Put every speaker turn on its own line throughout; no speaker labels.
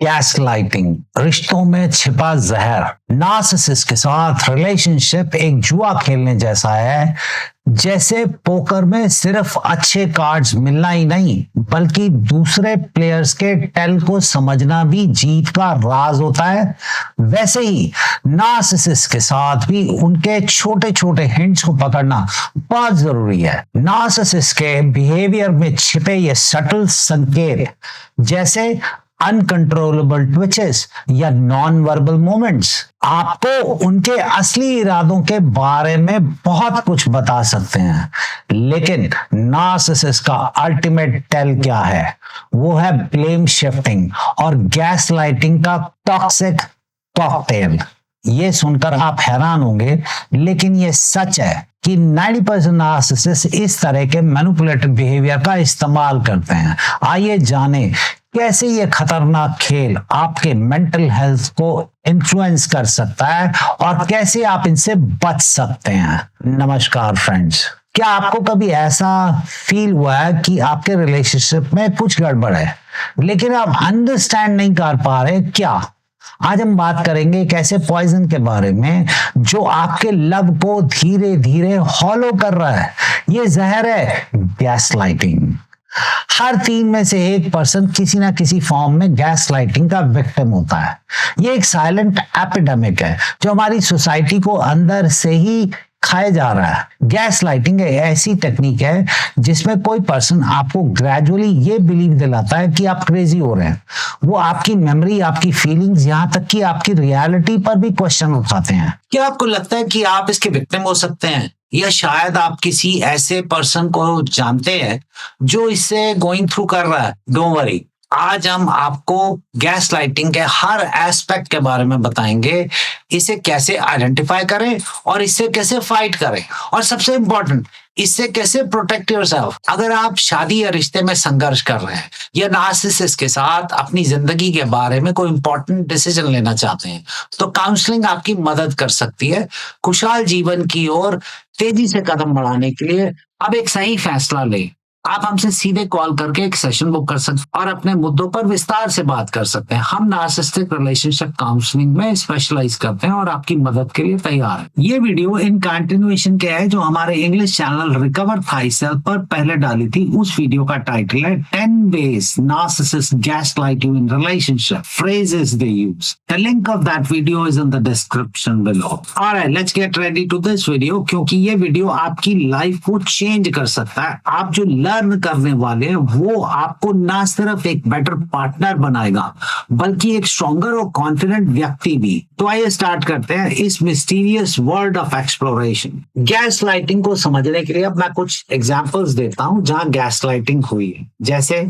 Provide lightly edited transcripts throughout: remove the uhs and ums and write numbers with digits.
Gas lighting, रिश्तों में छिपा जहर। नार्सिसिस्ट के साथ रिलेशनशिप एक जुआ खेलने जैसा है। जैसे पोकर में सिर्फ अच्छे कार्ड्स मिलना ही नहीं, बल्कि दूसरे प्लेयर्स के टेल को समझना भी जीत का राज होता है। वैसे ही नार्सिसिस्ट के साथ भी उनके छोटे छोटे हिंट्स को पकड़ना बहुत जरूरी है। नार्सिसिस्ट के बिहेवियर में छिपे ये सटल संकेत, जैसे अनकंट्रोलेबल ट्विचेस या नॉन वर्बल मूवमेंट्स, आपको उनके असली इरादों के बारे में बहुत कुछ बता सकते हैं। लेकिन नार्सिसिस्ट का अल्टीमेट टेल क्या है? वो है ब्लेम शिफ्टिंग और गैस लाइटिंग का टॉक्सिक कॉकटेल। ये सुनकर आप हैरान होंगे, लेकिन ये सच है कि 90% नार्सिसिस्ट इस तरह के मैनिपुलेटिव बिहेवियर का इस्तेमाल करते हैं। आइए जानें कैसे ये खतरनाक खेल आपके मेंटल हेल्थ को इन्फ्लुएंस कर सकता है और कैसे आप इनसे बच सकते हैं। नमस्कार फ्रेंड्स, क्या आपको कभी ऐसा फील हुआ है कि आपके रिलेशनशिप में कुछ गड़बड़ है, लेकिन आप अंडरस्टैंड नहीं कर पा रहे? क्या आज हम बात करेंगे एक ऐसे पॉइजन के बारे में जो आपके लव को धीरे धीरे हॉलो कर रहा है। ये जहर है गैस लाइटिंग। हर 3 में से 1 पर्सन किसी ना किसी फॉर्म में गैस लाइटिंग का विक्टिम होता है। ये एक साइलेंट एपिडेमिक है जो हमारी सोसाइटी को अंदर से ही खाए जा रहा है। गैस लाइटिंग एक ऐसी टेक्निक है जिसमें कोई पर्सन आपको ग्रेजुअली ये बिलीव दिलाता है कि आप क्रेजी हो रहे हैं। वो आपकी मेमोरी, आपकी फीलिंग्स, यहाँ तक कि आपकी रियलिटी पर भी क्वेश्चन उठाते हैं। क्या आपको लगता है कि आप इसके विक्टिम हो सकते हैं, या शायद आप किसी ऐसे पर्सन को जानते हैं जो इससे गोइंग थ्रू कर रहा है? डोंट वरी, आज हम आपको गैस लाइटिंग के हर एस्पेक्ट के बारे में बताएंगे। इसे कैसे आइडेंटिफाई करें और इससे कैसे फाइट करें, और सबसे इंपॉर्टेंट, इससे कैसे प्रोटेक्ट योरसेल्फ। अगर आप शादी या रिश्ते में संघर्ष कर रहे हैं या नार्सिसिस्ट के साथ अपनी जिंदगी के बारे में कोई इंपॉर्टेंट डिसीजन लेना चाहते हैं, तो काउंसलिंग आपकी मदद कर सकती है खुशहाल जीवन की ओर तेजी से कदम बढ़ाने के लिए। अब एक सही फैसला लें। आप हमसे सीधे कॉल करके एक सेशन बुक कर सकते हैं और अपने मुद्दों पर विस्तार से बात कर सकते हैं। हम नार्सिसिस्टिक रिलेशनशिप काउंसलिंग में स्पेशलाइज करते हैं और आपकी मदद के लिए तैयार है। ये वीडियो इन कंटिन्यूएशन के है जो हमारे इंग्लिश चैनल रिकवर थाईसेल्फ पर पहले डाली थी। उस वीडियो का टाइटल है 10 ways narcissists gaslight you in relationship, phrases they use. The link of that video is in the description below. Alright, let's get ready to this video, क्योंकि ये video आपकी लाइफ को चेंज कर सकता है। आप जो लर्न करने वाले हैं वो आपको ना सिर्फ एक बेटर पार्टनर बनाएगा, बल्कि एक स्ट्रॉन्गर और कॉन्फिडेंट व्यक्ति भी। तो आइए स्टार्ट करते हैं इस mysterious world of exploration. Gas lighting को समझने के लिए अब मैं कुछ एग्जांपल्स देता हूं जहां गैस लाइटिंग हुई है। जैसे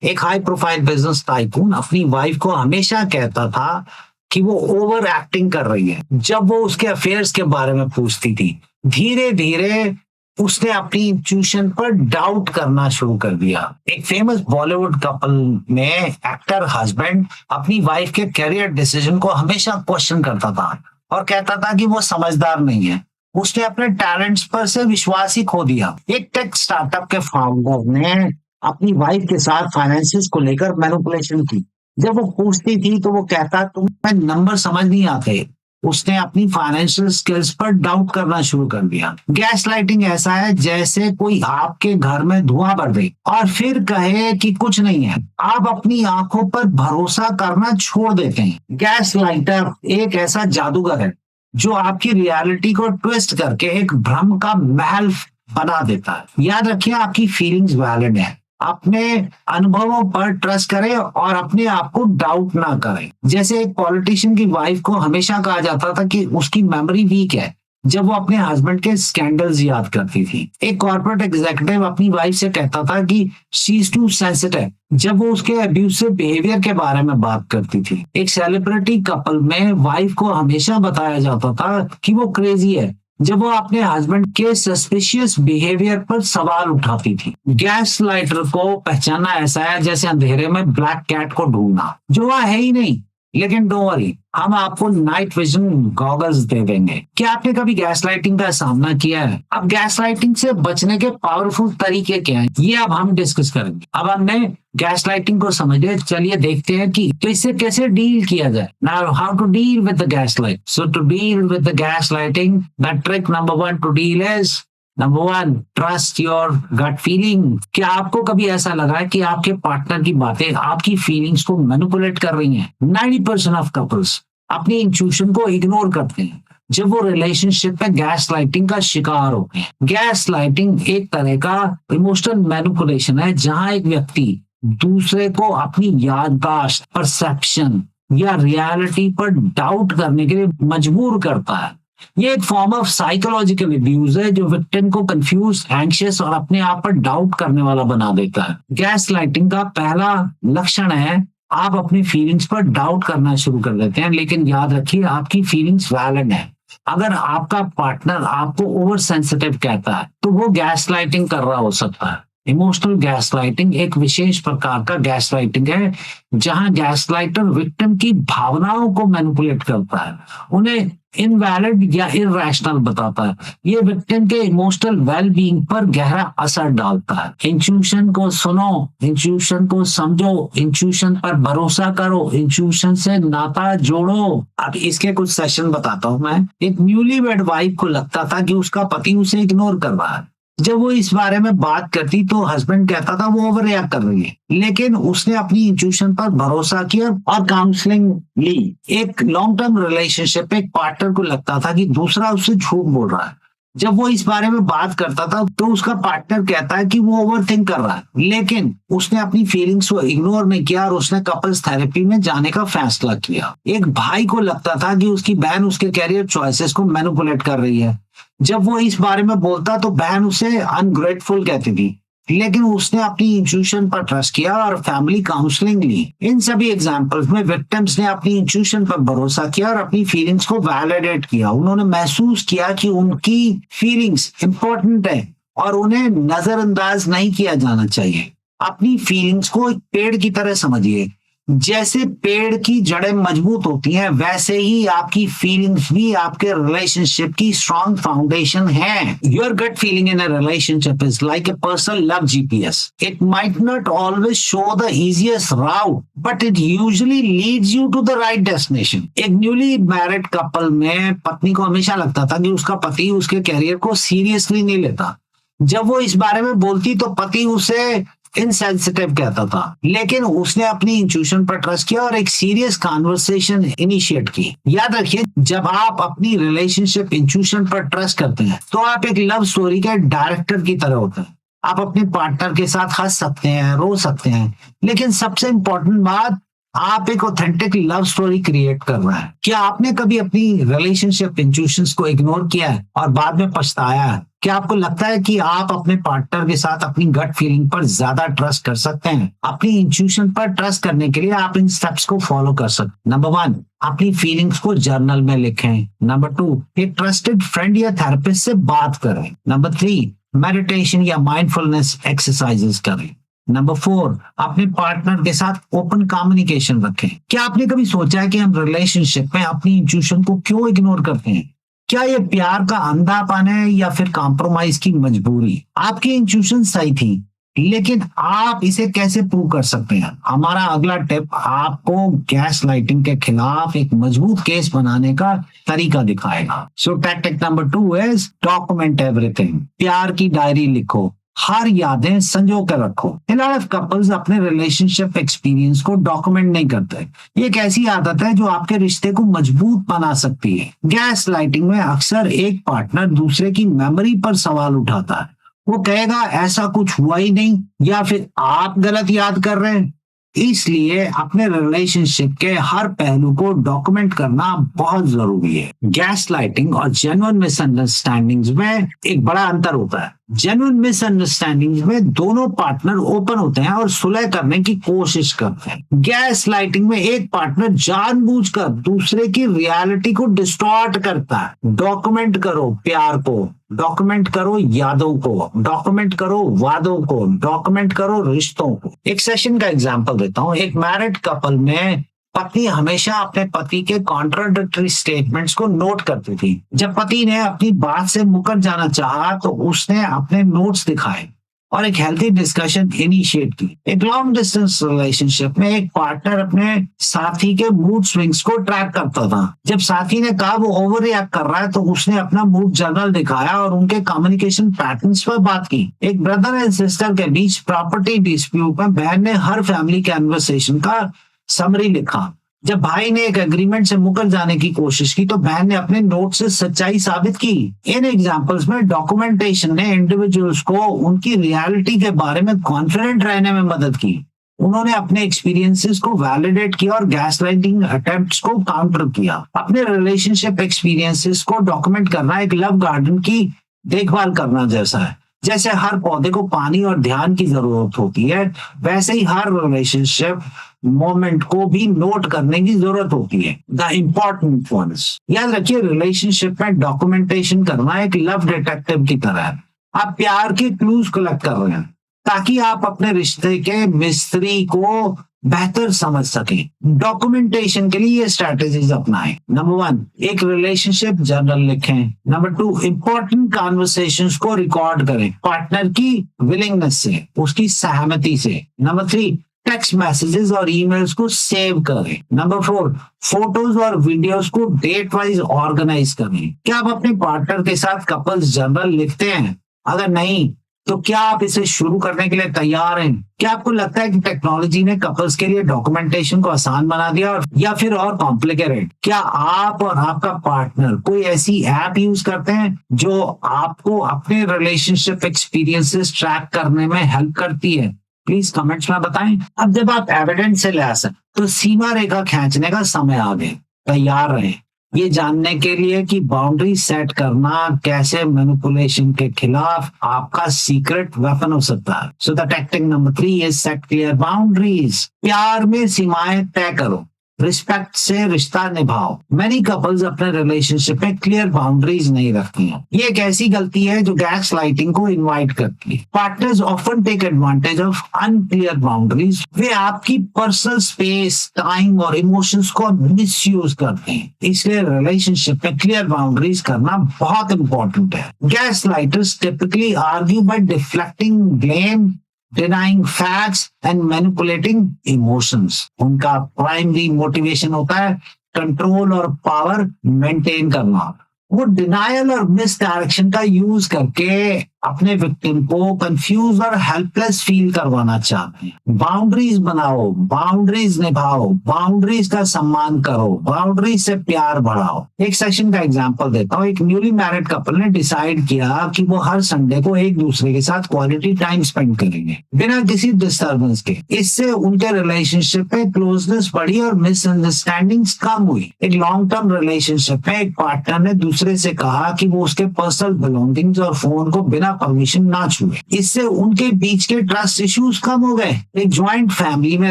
एक हाई प्रोफाइल बिजनेस टाइकून अपनी वाइफ को हमेशा कहता था कि वो ओवर एक्टिंग कर रही है जब वो उसके अफेयर्स के बारे में पूछती थी। धीरे धीरे उसने अपनी इंट्यूशन पर डाउट करना शुरू कर दिया। एक फेमस बॉलीवुड कपल में एक्टर हस्बैंड अपनी वाइफ के करियर डिसीजन को हमेशा क्वेश्चन करता था और कहता था कि वो समझदार नहीं है। उसने अपने टैलेंट्स पर से विश्वास ही खो दिया। एक टेक स्टार्टअप के फाउंडर ने अपनी वाइफ के साथ फाइनेंसिस को लेकर मैनिपुलेशन की। जब वो पूछती थी तो वो कहता तुम्हें नंबर समझ नहीं आते। उसने अपनी फाइनेंशियल स्किल्स पर डाउट करना शुरू कर दिया। गैस लाइटिंग ऐसा है जैसे कोई आपके घर में धुआं भर दे और फिर कहे कि कुछ नहीं है। आप अपनी आंखों पर भरोसा करना छोड़ देते हैं। गैस लाइटर एक ऐसा जादूगर है जो आपकी रियलिटी को ट्विस्ट करके एक भ्रम का महल बना देता है। याद रखिए, आपकी फीलिंग्स वैलिड है। अपने अनुभवों पर ट्रस्ट करें और अपने आप को डाउट ना करें। जैसे एक पॉलिटिशियन की वाइफ को हमेशा कहा जाता था कि उसकी मेमोरी वीक है जब वो अपने हस्बैंड के स्कैंडल्स याद करती थी। एक कॉर्पोरेट एग्जीक्यूटिव अपनी वाइफ से कहता था कि शी इज टू सेंसिटिव जब वो उसके अब्यूसिव बिहेवियर के बारे में बात करती थी। एक सेलिब्रिटी कपल में वाइफ को हमेशा बताया जाता था कि वो क्रेजी है जब वो अपने हस्बैंड के सस्पिशियस बिहेवियर पर सवाल उठाती थी। गैस लाइटर को पहचानना ऐसा है जैसे अंधेरे में ब्लैक कैट को ढूंढना जो वह है ही नहीं। लेकिन डोंट वरी, हम आपको नाइट विजन गॉगल्स दे देंगे। क्या आपने कभी गैस लाइटिंग का सामना किया है? अब गैस लाइटिंग से बचने के पावरफुल तरीके क्या हैं, ये अब हम डिस्कस करेंगे। अब हमने गैस लाइटिंग को समझ लिया, चलिए देखते हैं कि इससे कैसे डील किया जाए। Now how to deal with the gaslight. So to deal with the gaslighting, the trick number 1 to deal is number 1, trust your gut feeling. क्या आपको कभी ऐसा लगा है कि आपके पार्टनर की बातें आपकी फीलिंग्स को मैनिपुलेट कर रही हैं? 90% ऑफ कपल्स अपनी इंट्यूशन को इग्नोर करते हैं जब वो रिलेशनशिप में गैस लाइटिंग का शिकार होते हैं। गैस लाइटिंग एक तरह का इमोशनल मैनिपुलेशन है जहां एक व्यक्ति दूसरे को अपनी याददाश्त, परसेप्शन या रियलिटी पर डाउट करने के लिए मजबूर करता है। ये एक फॉर्म ऑफ साइकोलॉजिकल अब्यूज है जो विक्टिम को कंफ्यूज, एंग्शियस और अपने आप पर डाउट करने वाला बना देता है। गैस लाइटिंग का पहला लक्षण है आप अपनी फीलिंग्स पर डाउट करना शुरू कर देते हैं, लेकिन याद रखिए आपकी फीलिंग्स वैलिड है। अगर आपका पार्टनर आपको ओवर सेंसिटिव कहता है तो वो गैस लाइटिंग कर रहा हो सकता है। इमोशनल गैस लाइटिंग एक विशेष प्रकार का गैस लाइटिंग है जहां गैस लाइटर विक्टिम की भावनाओं को मैनिपुलेट करता है, उन्हें इनवैलिड या इरैशनल बताता है। ये विक्टिम के इमोशनल वेल बीइंग पर गहरा असर डालता है। इंट्यूशन को सुनो, इंट्यूशन को समझो, इंट्यूशन पर भरोसा करो, इंट्यूशन से नाता जोड़ो। अब इसके कुछ सेशन बताता हूं मैं। एक न्यूली वेड वाइफ को लगता था कि उसका पति उसे इग्नोर कर रहा है। जब वो इस बारे में बात करती तो हस्बैंड कहता था वो ओवर रिएक्ट कर रही है, लेकिन उसने अपनी इंट्यूशन पर भरोसा किया और काउंसलिंग ली। एक लॉन्ग टर्म रिलेशनशिप एक पार्टनर को लगता था कि दूसरा उससे झूठ बोल रहा है। जब वो इस बारे में बात करता था तो उसका पार्टनर कहता है कि वो ओवर थिंक कर रहा है, लेकिन उसने अपनी फीलिंग्स को इग्नोर नहीं किया और उसने कपल्स थेरेपी में जाने का फैसला किया। एक भाई को लगता था कि उसकी बहन उसके कैरियर चॉइसेस को मैनिपुलेट कर रही है। जब वो इस बारे में बोलता तो बहन उसे अनग्रेटफुल कहती थी, लेकिन उसने अपनी इंट्यूशन पर ट्रस्ट किया और फैमिली काउंसलिंग ली। इन सभी एग्जांपल्स में विक्टिम्स ने अपनी इंट्यूशन पर भरोसा किया और अपनी फीलिंग्स को वैलिडेट किया। उन्होंने महसूस किया कि उनकी फीलिंग्स इंपॉर्टेंट है और उन्हें नजरअंदाज नहीं किया जाना चाहिए। अपनी फीलिंग्स को एक पेड़ की तरह समझिए। जैसे पेड़ की जड़ें मजबूत होती हैं, वैसे ही आपकी फीलिंग्स भी आपके रिलेशनशिप की स्ट्रॉन्ग फाउंडेशन है। Your gut feeling in a relationship is like a personal love GPS. It might not always show the easiest route, but it usually leads you to the right destination. एक newly married couple में पत्नी को हमेशा लगता था कि उसका पति उसके कैरियर को सीरियसली नहीं लेता। जब वो इस बारे में बोलती तो पति उसे इनसेंसिटिव कहता था, लेकिन उसने अपनी इंट्यूशन पर ट्रस्ट किया और एक सीरियस कॉन्वर्सेशन इनिशिएट की। याद रखिए, जब आप अपनी रिलेशनशिप इंट्यूशन पर ट्रस्ट करते हैं तो आप एक लव स्टोरी के डायरेक्टर की तरह होते हैं। आप अपने पार्टनर के साथ हंस सकते हैं, रो सकते हैं, लेकिन सबसे इंपॉर्टेंट बात, आप एक ऑथेंटिक लव स्टोरी क्रिएट कर रहे हैं। क्या आपने कभी अपनी रिलेशनशिप इंट्यूशंस को इग्नोर किया है और बाद में पछताया है? क्या आपको लगता है कि आप अपने पार्टनर के साथ अपनी गट फीलिंग पर ज्यादा ट्रस्ट कर सकते हैं? अपनी इंट्यूशन पर ट्रस्ट करने के लिए आप इन स्टेप्स को फॉलो कर सकते हैं। नंबर 1, अपनी फीलिंग्स को जर्नल में लिखें। नंबर 2, एक ट्रस्टेड फ्रेंड या थेरेपिस्ट से बात करें। नंबर 3, मेडिटेशन या माइंडफुलनेस एक्सरसाइजेस करें। नंबर 4, अपने पार्टनर के साथ ओपन कम्युनिकेशन रखें। क्या आपने कभी सोचा है कि हम रिलेशनशिप में अपनी इंट्यूशन को क्यों इग्नोर करते हैं? क्या ये प्यार का अंधापन है या फिर कॉम्प्रोमाइज की मजबूरी? आपकी इंट्यूशन सही थी, लेकिन आप इसे कैसे प्रूव कर सकते हैं? हमारा अगला टिप आपको गैस लाइटिंग के खिलाफ एक मजबूत केस बनाने का तरीका दिखाएगा। So tactic number 2 is document everything. प्यार की डायरी लिखो, हर यादें संजो कर रखो। A lot of couples अपने रिलेशनशिप एक्सपीरियंस को डॉक्यूमेंट नहीं करते। ये एक ऐसी आदत है जो आपके रिश्ते को मजबूत बना सकती है। गैस लाइटिंग में अक्सर एक पार्टनर दूसरे की मेमोरी पर सवाल उठाता है। वो कहेगा ऐसा कुछ हुआ ही नहीं, या फिर आप गलत याद कर रहे हैं। इसलिए अपने रिलेशनशिप के हर पहलू को डॉक्यूमेंट करना बहुत जरूरी है। गैस लाइटिंग और जेन्युइन मिसअंडरस्टैंडिंग्स में एक बड़ा अंतर होता है। जेन्युइन मिसअंडरस्टैंडिंग्स में दोनों पार्टनर ओपन होते हैं और सुलह करने की कोशिश करते हैं। गैस लाइटिंग में एक पार्टनर जानबूझकर दूसरे की रियलिटी को डिस्टॉर्ट करता है। डॉक्यूमेंट करो प्यार को, डॉक्यूमेंट करो यादों को, डॉक्यूमेंट करो वादों को, डॉक्यूमेंट करो रिश्तों को। एक सेशन का एग्जांपल देता हूँ। एक मैरिड कपल में पत्नी हमेशा अपने पति के कॉन्ट्राडिक्टरी स्टेटमेंट्स को नोट करती थी। जब पति ने अपनी बात से मुकर जाना चाहा तो उसने अपने नोट्स दिखाए और एक हेल्थी डिस्कशन इनिशिएट की। एक लॉन्ग डिस्टेंस रिलेशनशिप में एक पार्टनर अपने साथी के मूड स्विंग्स को ट्रैक करता था। जब साथी ने कहा वो ओवर रिएक्ट कर रहा है तो उसने अपना मूड जर्नल दिखाया और उनके कम्युनिकेशन पैटर्न्स पर बात की। एक ब्रदर एंड सिस्टर के बीच प्रॉपर्टी डिस्प्यूट में बहन ने हर फैमिली कन्वर्सेशन का समरी लिखा। जब भाई ने एक एग्रीमेंट से मुकर जाने की कोशिश की तो बहन ने अपने नोट से सच्चाई साबित की। इन एग्जांपल्स में डॉक्यूमेंटेशन ने इंडिविजुअल्स को उनकी रियलिटी के बारे में कॉन्फिडेंट रहने में मदद की। उन्होंने अपने एक्सपीरियंसेस को वैलिडेट किया और गैसलाइटिंग अटेम्प्ट्स को काउंटर किया। अपने रिलेशनशिप एक्सपीरियंसेस को डॉक्यूमेंट करना एक लव गार्डन की देखभाल करना जैसा है। जैसे हर पौधे को पानी और ध्यान की जरूरत होती है, वैसे ही हर रिलेशनशिप मोमेंट को भी नोट करने की जरूरत होती है, द इम्पोर्टेंट वंस। याद रखिए, रिलेशनशिप में डॉक्यूमेंटेशन करना एक लव डिटेक्टिव की तरह है। आप प्यार के क्लूज कलेक्ट कर रहे हैं ताकि आप अपने रिश्ते के मिस्त्री को बेहतर समझ सके। डॉक्यूमेंटेशन के लिए ये स्ट्रैटेजीज अपनाएं। नंबर 1, एक रिलेशनशिप जर्नल लिखें। नंबर 2, इंपॉर्टेंट कॉन्वर्सेशंस को रिकॉर्ड करें पार्टनर की विलिंगनेस से, उसकी सहमति से। नंबर 3, टेक्स्ट मैसेजेस और ईमेल्स को सेव करें। नंबर 4, फोटोज और वीडियोस को डेट वाइज ऑर्गेनाइज करें। क्या आप अपने पार्टनर के साथ कपल्स जर्नल लिखते हैं? अगर नहीं तो क्या आप इसे शुरू करने के लिए तैयार हैं? क्या आपको लगता है कि टेक्नोलॉजी ने कपल्स के लिए डॉक्यूमेंटेशन को आसान बना दिया और या फिर और कॉम्प्लिकेटेड? क्या आप और आपका पार्टनर कोई ऐसी ऐप यूज करते हैं जो आपको अपने रिलेशनशिप एक्सपीरियंसेस ट्रैक करने में हेल्प करती है? प्लीज कमेंट्स में बताएं। अब जब आप एविडेंस से लिहाज तो सीमा रेखा खींचने का समय आ गया। तैयार रहें ये जानने के लिए कि बाउंड्री सेट करना कैसे मैनिपुलेशन के खिलाफ आपका सीक्रेट वेपन हो सकता है। So the technique number 3 is set clear boundaries. प्यार में सीमाएं तय करो, रिस्पेक्ट से रिश्ता निभाओ। मेनी कपल्स अपने रिलेशनशिप में क्लियर बाउंड्रीज नहीं रखती हैं। ये एक ऐसी गलती है जो गैस लाइटिंग को इनवाइट करती है। Partners often take advantage of unclear boundaries. वे आपकी पर्सनल स्पेस, टाइम और इमोशंस को मिसयूज करते हैं। इसलिए रिलेशनशिप में क्लियर बाउंड्रीज करना बहुत इंपॉर्टेंट है। Gaslighters typically argue by deflecting blame, denying facts and manipulating emotions। उनका प्राइमरी मोटिवेशन होता है कंट्रोल और पावर मेंटेन करना। वो डिनायल और मिस डायरेक्शन का यूज करके अपने विक्टिम को कंफ्यूज और हेल्पलेस फील करवाना चाहते हैं। बाउंड्रीज बनाओ, बाउंड्रीज निभाओ, बाउंड्रीज का सम्मान करो, बाउंड्रीज से प्यार बढ़ाओ। एक सेशन का एग्जांपल देता हूँ। एक न्यूली मैरिड कपल ने डिसाइड किया कि वो हर संडे को एक दूसरे के साथ क्वालिटी टाइम स्पेंड करेंगे बिना किसी डिस्टर्बेंस के। इससे उनके रिलेशनशिप में क्लोजनेस बढ़ी और मिसअंडरस्टैंडिंग्स कम हुई। एक लॉन्ग टर्म रिलेशनशिप में एक पार्टनर ने दूसरे से कहा कि वो उसके पर्सनल बिलोंगिंग्स और फोन को बिना परमिशन ना छुए। इससे उनके बीच के ट्रस्ट इश्यूज कम हो गए। एक ज्वाइंट फैमिली में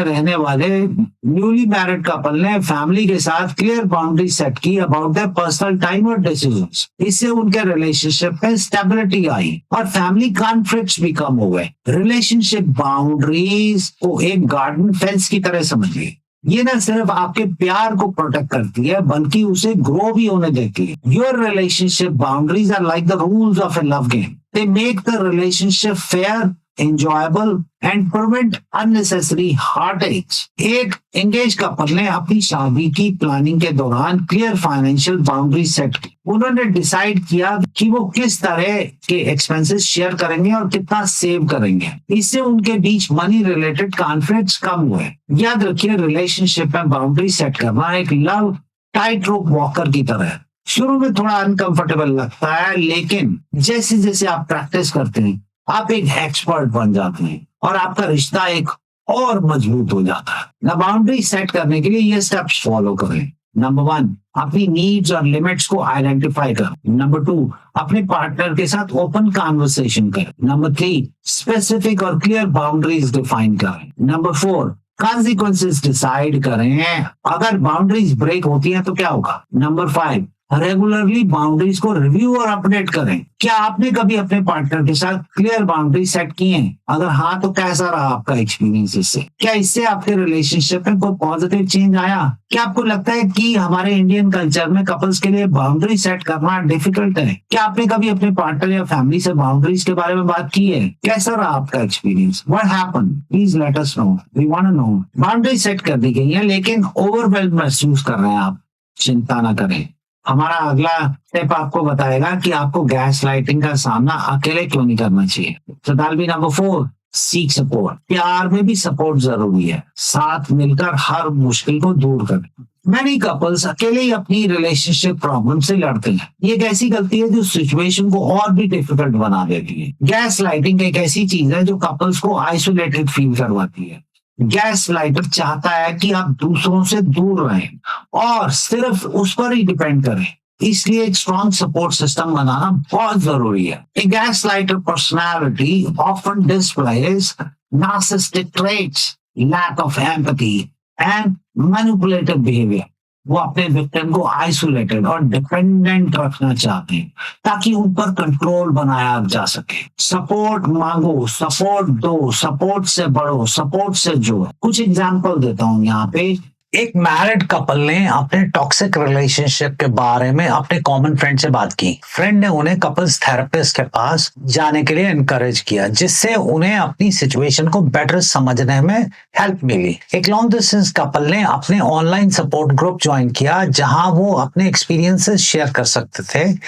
रहने वाले न्यूली मैरिड कपल ने फैमिली के साथ क्लियर बाउंड्री सेट की अबाउट देयर पर्सनल टाइम और डिसीजंस। इससे उनके रिलेशनशिप में स्टेबिलिटी आई और फैमिली कॉन्फ्लिक्ट्स भी कम हो गए। रिलेशनशिप बाउंड्रीज को एक गार्डन फेंस की तरह समझिए। ये ना सिर्फ आपके प्यार को प्रोटेक्ट करती है बल्कि उसे ग्रो भी होने देती है। Your relationship boundaries are like the rules of a love game. They make the relationship fair, enjoyable and prevent unnecessary heartaches। एक एंगेज कपल ने अपनी शादी की प्लानिंग के दौरान क्लियर फाइनेंशियल बाउंड्री सेट की। उन्होंने डिसाइड किया कि वो किस तरह के एक्सपेंसेस शेयर करेंगे और कितना सेव करेंगे। इससे उनके बीच मनी रिलेटेड कॉन्फ्लिक्ट्स कम हुए। याद रखिए, रिलेशनशिप में बाउंड्री सेट करना एक लव टाइट रोप वॉकर की तरह है। शुरू में थोड़ा अनकंफर्टेबल लगता है, लेकिन जैसे जैसे आप प्रैक्टिस करते हैं आप एक एक्सपर्ट बन जाते हैं और आपका रिश्ता एक और मजबूत हो जाता है। ना बाउंड्री सेट करने के लिए ये स्टेप्स फॉलो करें। नंबर 1, अपनी नीड्स और लिमिट्स को आइडेंटिफाई करें। नंबर 2, अपने पार्टनर के साथ ओपन कॉन्वर्सेशन करें। नंबर 3, स्पेसिफिक और क्लियर बाउंड्रीज डिफाइन करें। नंबर 4, कॉन्सिक्वेंसेस डिसाइड करें। अगर बाउंड्रीज ब्रेक होती हैं तो क्या होगा। नंबर 5, रेगुलरली बाउंड्रीज को रिव्यू और अपडेट करें। क्या आपने कभी अपने पार्टनर के साथ क्लियर बाउंड्री सेट की हैं? अगर हाँ, तो कैसा रहा आपका एक्सपीरियंस इससे? क्या इससे आपके रिलेशनशिप में कोई पॉजिटिव चेंज आया? क्या आपको लगता है कि हमारे इंडियन कल्चर में कपल्स के लिए बाउंड्री सेट करना डिफिकल्ट है? क्या आपने कभी अपने पार्टनर या फैमिली से बाउंड्रीज के बारे में बात की है? कैसा रहा आपका experience? What happened? Please let us know, we want to know. Boundary set कर दी गई है, लेकिन ओवरवेल्म महसूस कर रहे हैं आप, चिंता ना करें। हमारा अगला स्टेप आपको बताएगा कि आपको गैस लाइटिंग का सामना अकेले क्यों नहीं करना चाहिए। So that'll be number 4, seek support. प्यार में भी सपोर्ट जरूरी है, साथ मिलकर हर मुश्किल को दूर करें। Many couples अकेले ही अपनी रिलेशनशिप प्रॉब्लम से लड़ते हैं। ये एक ऐसी गलती है जो सिचुएशन को और भी डिफिकल्ट बना देती है। गैस लाइटिंग एक ऐसी चीज है जो कपल्स को आइसोलेटेड फील करवाती है। गैस लाइटर चाहता है कि आप दूसरों से दूर रहें और सिर्फ उस पर ही डिपेंड करें। इसलिए एक स्ट्रॉन्ग सपोर्ट सिस्टम बनाना बहुत जरूरी है। A gaslighter personality often displays narcissistic traits, lack of empathy and manipulative behavior. वो अपने विक्टिम को आइसोलेटेड और डिपेंडेंट रखना चाहते हैं ताकि उन पर कंट्रोल बनाया जा सके। सपोर्ट मांगो, सपोर्ट दो, सपोर्ट से बढ़ो, सपोर्ट से जुड़ो। कुछ एग्जांपल देता हूँ यहाँ पे। एक मैरिड कपल ने अपने टॉक्सिक रिलेशनशिप के बारे में अपने कॉमन फ्रेंड से बात की। फ्रेंड ने उन्हें कपल्स थेरेपिस्ट के पास जाने के लिए एनकरेज किया, जिससे उन्हें अपनी सिचुएशन को बेटर समझने में हेल्प मिली। एक लॉन्ग डिस्टेंस कपल ने अपने ऑनलाइन सपोर्ट ग्रुप ज्वाइन किया, जहां वो अपने एक्सपीरियंसेस शेयर कर सकते थे।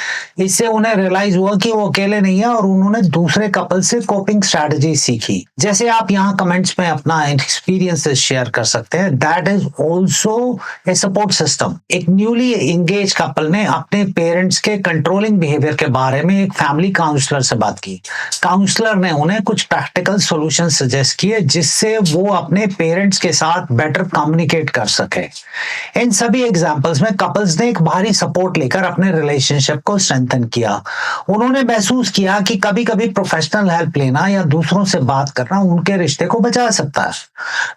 इससे उन्हें रियलाइज हुआ कि वो अकेले नहीं है और उन्होंने दूसरे कपल से कोपिंग स्ट्रेटजी सीखी। जैसे आप यहाँ कमेंट्स में अपना एक्सपीरियंसेस शेयर कर सकते हैं। That is also a support system। एक न्यूली एंगेज कपल ने अपने पेरेंट्स के कंट्रोलिंग बिहेवियर के बारे में एक फैमिली काउंसलर से बात की। काउंसलर ने उन्हें कुछ प्रैक्टिकल सॉल्यूशन सजेस्ट किए, जिससे वो अपने पेरेंट्स के साथ बेटर कम्युनिकेट कर सके। इन सभी एग्जांपल्स में कपल्स ने एक बाहरी सपोर्ट लेकर अपने रिलेशनशिप को स्ट्रेंथन किया। उन्होंने महसूस किया कि कभी-कभी प्रोफेशनल हेल्प लेना या दूसरों से बात करना उनके रिश्ते को बचा सकता है।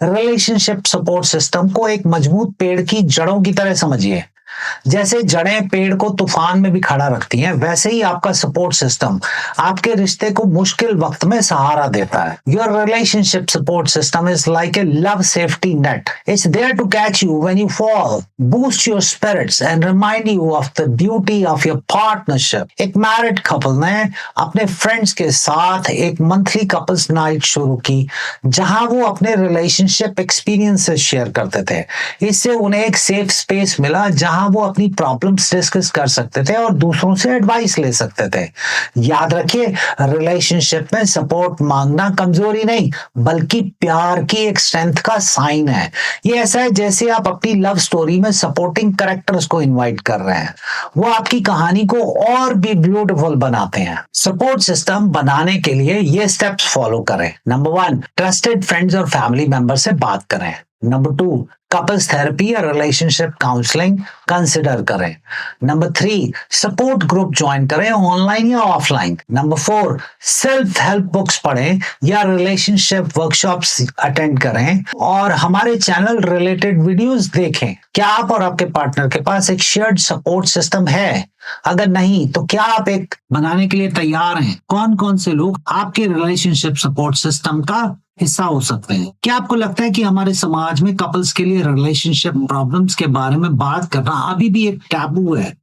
रिलेशनशिप सपोर्ट सिस्टम को एक मजबूत पेड़ की जड़ों की तरह समझिए। जैसे जड़ें पेड़ को तूफान में भी खड़ा रखती हैं, वैसे ही आपका सपोर्ट सिस्टम आपके रिश्ते को मुश्किल वक्त में सहारा देता है। Your relationship support system is like a love safety net. It's there to catch you when you fall, boost your spirits and remind you of the beauty of your partnership. एक मैरिड कपल ने अपने friends के साथ एक monthly couples night शुरू की, जहां वो अपने रिलेशनशिप एक्सपीरियंसेस शेयर करते थे। इससे उन्हें एक सेफ स्पेस मिला जहां वो अपनी प्रॉब्लम्स डिस्कस कर सकते थे और दूसरों से एडवाइस ले सकते थे। याद रखिए, रिलेशनशिप में सपोर्ट मांगना कमजोरी नहीं, बल्कि प्यार की एक स्ट्रेंथ का साइन है। ये ऐसा है जैसे आप अपनी लव स्टोरी में सपोर्टिंग कैरेक्टर्स को इनवाइट कर रहे हैं। वो आपकी कहानी को और भी ब्यूटीफुल बनाते हैं। सपोर्ट सिस्टम बनाने के लिए ये स्टेप्स फॉलो करें। नंबर 1, ट्रस्टेड फ्रेंड्स और फैमिली मेंबर से बात करें। नंबर 2, कपल्स थेरेपी या रिलेशनशिप काउंसलिंग कंसिडर करें। नंबर 3, सपोर्ट ग्रुप ज्वाइन करें, ऑनलाइन या offline. Number 4, self help books पढ़ें या रिलेशनशिप वर्कशॉप्स अटेंड करें और हमारे चैनल रिलेटेड वीडियोस देखें। क्या आप और आपके पार्टनर के पास एक शेयर्ड सपोर्ट सिस्टम है? अगर नहीं, तो क्या आप एक बनाने के लिए तैयार हैं? कौन कौन से लोग आपके रिलेशनशिप सपोर्ट सिस्टम का हिस्सा हो सकते हैं? क्या आपको लगता है कि हमारे समाज में कपल्स के लिए रिलेशनशिप प्रॉब्लम्स के बारे में बात करना अभी भी एक टैबू है?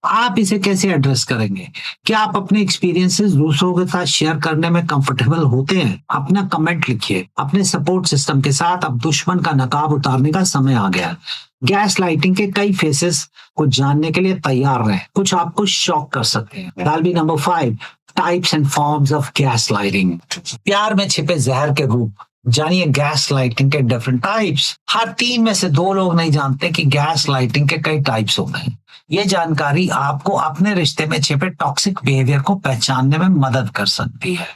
आप इसे कैसे एड्रेस करेंगे? क्या आप अपने एक्सपीरियंसेस दूसरों के साथ शेयर करने में कंफर्टेबल होते हैं? अपना कमेंट लिखिए। अपने सपोर्ट सिस्टम के साथ अब दुश्मन का नकाब उतारने का समय आ गया। गैस लाइटिंग के कई फेसेस को जानने के लिए तैयार रहें, कुछ आपको शॉक कर सकते हैं। That'll be number 5, types and forms of gas lighting. प्यार में छिपे जहर के रूप जानिए गैस लाइटिंग के डिफरेंट टाइप्स। हर 3 में से 2 लोग नहीं जानते कि गैस लाइटिंग के कई टाइप्स होते हैं। ये जानकारी आपको अपने रिश्ते में छिपे टॉक्सिक बिहेवियर को पहचानने में मदद कर सकती है।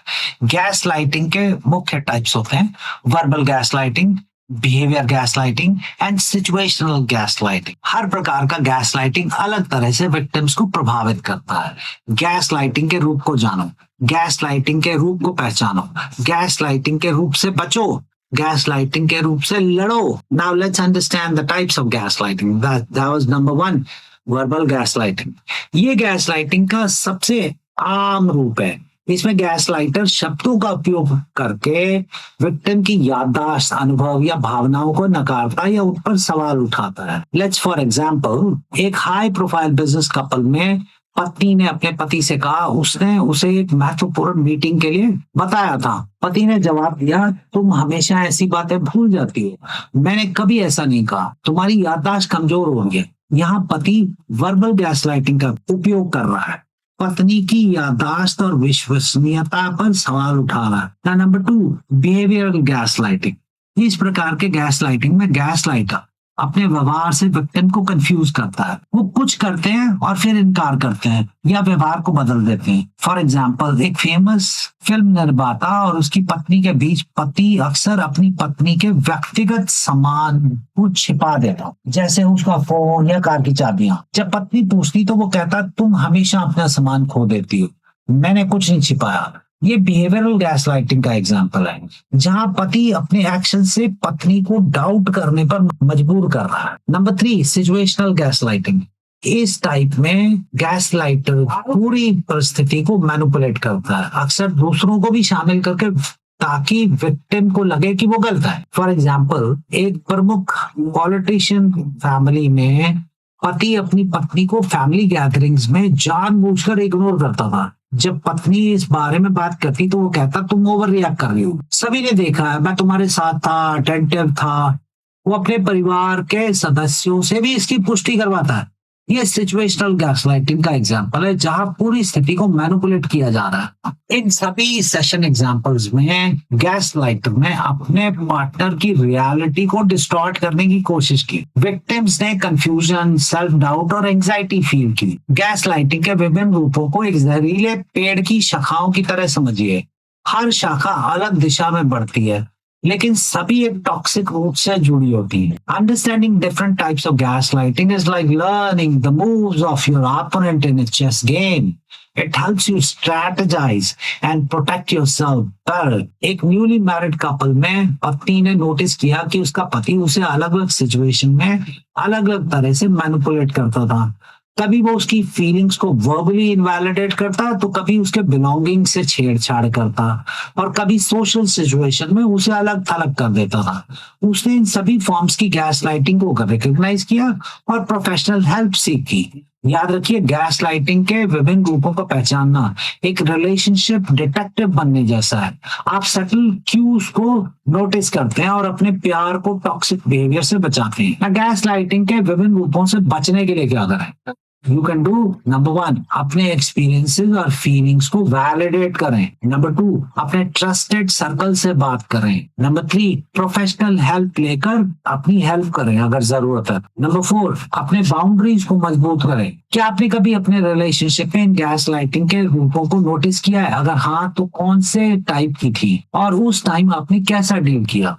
गैस लाइटिंग के मुख्य टाइप्स होते हैं verbal gaslighting, behaviour gaslighting and situational gaslighting. हर प्रकार का गैस लाइटिंग अलग तरह से विक्टिम्स को प्रभावित करता है। गैस लाइटिंग के रूप को जानो, गैस लाइटिंग के रूप को पहचानो, गैस लाइटिंग के रूप से बचो, गैस लाइटिंग के रूप से लड़ो। Now let's understand the types of gas lighting. That was number 1, verbal gaslighting, ये गैसलाइटिंग का सबसे आम रूप है। इसमें गैसलाइटर शब्दों का उपयोग करके विक्टिम की याददाश्त, अनुभव या भावनाओं को नकारता या उन पर सवाल उठाता है। लेट्स फॉर एग्जांपल, एक हाई प्रोफाइल बिजनेस कपल में पत्नी ने अपने पति से कहा, उसने उसे एक महत्वपूर्ण मीटिंग के लिए बताया था। पति ने जवाब दिया, तुम हमेशा ऐसी बातें भूल जाती हो, मैंने कभी ऐसा नहीं कहा, तुम्हारी याददाश्त कमजोर हो गई है। यहाँ पति वर्बल गैसलाइटिंग का उपयोग कर रहा है, पत्नी की याददाश्त और विश्वसनीयता पर सवाल उठा रहा है। Number 2, behavioural gaslighting. इस प्रकार के गैसलाइटिंग में गैसलाइटर अपने व्यवहार से विक्टिम को कंफ्यूज करता है। वो कुछ करते हैं और फिर इनकार करते हैं या व्यवहार को बदल देते हैं। फॉर एग्जाम्पल, एक फेमस फिल्म निर्माता और उसकी पत्नी के बीच पति अक्सर अपनी पत्नी के व्यक्तिगत सामान को छिपा देता, जैसे उसका फोन या कार की चाबियां। जब पत्नी पूछती तो वो कहता, तुम हमेशा अपना सामान खो देती हो, मैंने कुछ नहीं छिपाया। ये बिहेवियरल गैसलाइटिंग का एग्जांपल है, जहां पति अपने एक्शन से पत्नी को डाउट करने पर मजबूर कर रहा है। Number 3, situational gaslighting. इस टाइप में गैसलाइटर पूरी परिस्थिति को मैनिपुलेट करता है, अक्सर दूसरों को भी शामिल करके, ताकि विक्टिम को लगे कि वो गलत है। फॉर एग्जाम्पल, एक प्रमुख पॉलिटिशियन फैमिली में पति अपनी पत्नी को फैमिली गैदरिंग्स में जानबूझकर इग्नोर करता था। जब पत्नी इस बारे में बात करती तो वो कहता, तुम ओवर रिएक्ट कर रही हो, सभी ने देखा है, मैं तुम्हारे साथ था, अटेंटिव था। वो अपने परिवार के सदस्यों से भी इसकी पुष्टि करवाता है। ये सिचुएशनल गैसलाइटिंग का एग्जांपल है, जहां पूरी स्थिति को मैनिपुलेट किया जा रहा है। इन सभी सेशन एग्जांपल्स में गैसलाइटर ने अपने पार्टनर की रियलिटी को डिस्टॉर्ट करने की कोशिश की। विक्टिम्स ने कंफ्यूजन, सेल्फ डाउट और एंजाइटी फील की। गैसलाइटिंग के विभिन्न रूपों को एक जहरीले पेड़ की शाखाओं की तरह समझिए। हर शाखा अलग दिशा में बढ़ती है, लेकिन सभी एक टॉक्सिक रूप से जुड़ी होती है। Understanding different types of gaslighting is like learning the moves of your opponent in a chess game. It helps you strategize and protect yourself better. एक न्यूली मैरिड कपल में पत्नी ने नोटिस किया कि उसका पति उसे अलग अलग सिचुएशन में अलग अलग तरह से मैनिपुलेट करता था। कभी वो उसकी फीलिंग्स को वर्बली इनवैलिडेट करता, तो कभी उसके बिलोंगिंग से छेड़छाड़ करता, और कभी सोशल सिचुएशन में उसे अलग थलग कर देता था। उसने इन सभी फॉर्म्स की गैसलाइटिंग को रिकॉग्नाइज किया और प्रोफेशनल हेल्प सीखी। याद रखिए, गैसलाइटिंग के विभिन्न रूपों को पहचानना एक रिलेशनशिप डिटेक्टिव बनने जैसा है। आप सटल क्यूज को नोटिस करते हैं और अपने प्यार को टॉक्सिक बिहेवियर से बचाते हैं। गैसलाइटिंग के विभिन्न रूपों से बचने के लिए क्या करें? यू कैन डू, नंबर 1, अपने एक्सपीरियंसेस और फीलिंग्स को वैलिडेट करें। नंबर 2, अपने ट्रस्टेड सर्कल से बात करें। नंबर 3, प्रोफेशनल हेल्प लेकर अपनी हेल्प करें अगर जरूरत है। नंबर 4, अपने बाउंड्रीज को मजबूत करें। क्या आपने कभी अपने रिलेशनशिप में गैसलाइटिंग के रूपों को नोटिस किया है? अगर हाँ, तो कौन से टाइप की थी और उस टाइम आपने कैसा डील किया?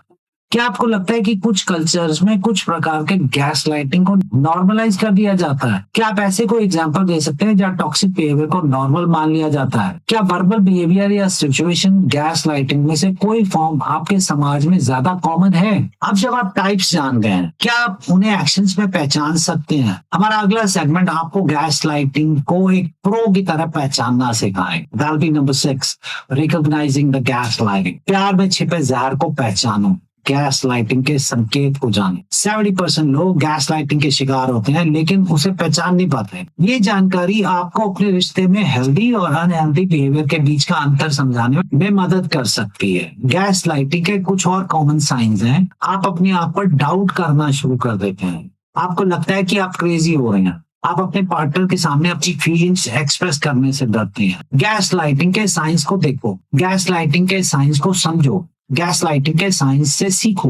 क्या आपको लगता है कि कुछ कल्चर्स में कुछ प्रकार के गैसलाइटिंग को नॉर्मलाइज कर दिया जाता है? क्या आप ऐसे कोई एग्जांपल दे सकते हैं जहां टॉक्सिक बिहेवियर को नॉर्मल मान लिया जाता है? क्या वर्बल बिहेवियर या सिचुएशन गैसलाइटिंग में से कोई फॉर्म आपके समाज में ज्यादा कॉमन है? अब जब आप टाइप्स जान गए हैं, क्या आप उन्हें एक्शंस में पहचान सकते हैं? हमारा अगला सेगमेंट आपको गैसलाइटिंग को एक प्रो की तरह पहचानना सिखाए। That will be number 6, recognising the gaslighting. प्यार में छिपे जहर को पहचानो, गैसलाइटिंग के संकेत को जाने। 70% लोग गैसलाइटिंग के शिकार होते हैं, लेकिन उसे पहचान नहीं पाते। ये जानकारी आपको अपने रिश्ते में हेल्दी और अनहेल्दी बिहेवियर के बीच का अंतर समझाने में मदद कर सकती है। गैसलाइटिंग के कुछ और कॉमन साइंस हैं। आप अपने आप पर डाउट करना शुरू कर देते हैं, आपको लगता है कि आप क्रेजी हो रहे हैं, आप अपने पार्टनर के सामने अपनी फीलिंग्स एक्सप्रेस करने से डरते हैं। गैसलाइटिंग के साइंस को देखो, गैसलाइटिंग के साइंस को समझो, गैसलाइटिंग के साइंस से सीखो,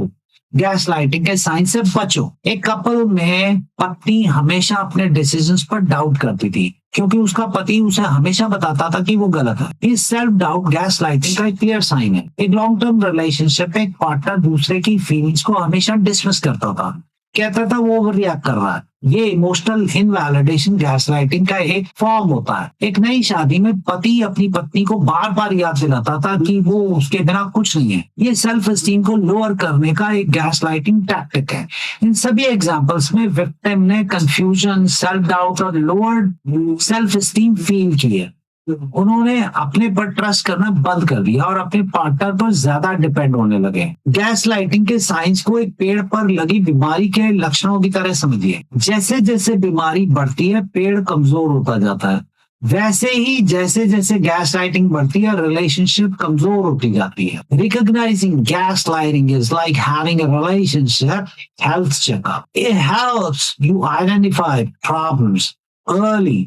गैसलाइटिंग के साइंस से बचो। एक कपल में पत्नी हमेशा अपने डिसीजंस पर डाउट करती थी, क्योंकि उसका पति उसे हमेशा बताता था कि वो गलत है। ये सेल्फ डाउट गैसलाइटिंग का एक क्लियर साइन है। एक लॉन्ग टर्म रिलेशनशिप में एक पार्टनर दूसरे की फीलिंग्स को हमेशा डिसमिस करता था, कहता था वो ओवर रिएक्ट कर रहा है। ये इमोशनल इनवैलिडेशन गैसलाइटिंग का एक फॉर्म होता है। एक नई शादी में पति अपनी पत्नी को बार बार याद दिलाता था कि वो उसके बिना कुछ नहीं है। ये सेल्फ एस्टीम को लोअर करने का एक गैसलाइटिंग टैक्टिक है। इन सभी एग्जांपल्स में विक्टिम ने कंफ्यूजन, सेल्फ डाउट और लोअर्ड सेल्फ एस्टीम फील किया। उन्होंने अपने पर ट्रस्ट करना बंद कर दिया और अपने पार्टनर पर ज्यादा डिपेंड होने लगे। गैस लाइटिंग के साइंस को एक पेड़ पर लगी बीमारी के लक्षणों की तरह समझिए। जैसे जैसे बीमारी बढ़ती है, पेड़ कमजोर होता जाता है। वैसे ही जैसे जैसे गैस लाइटिंग बढ़ती है, रिलेशनशिप कमजोर होती जाती है। Recognising gas lighting is like having a relationship health checkup. It helps you identify problems early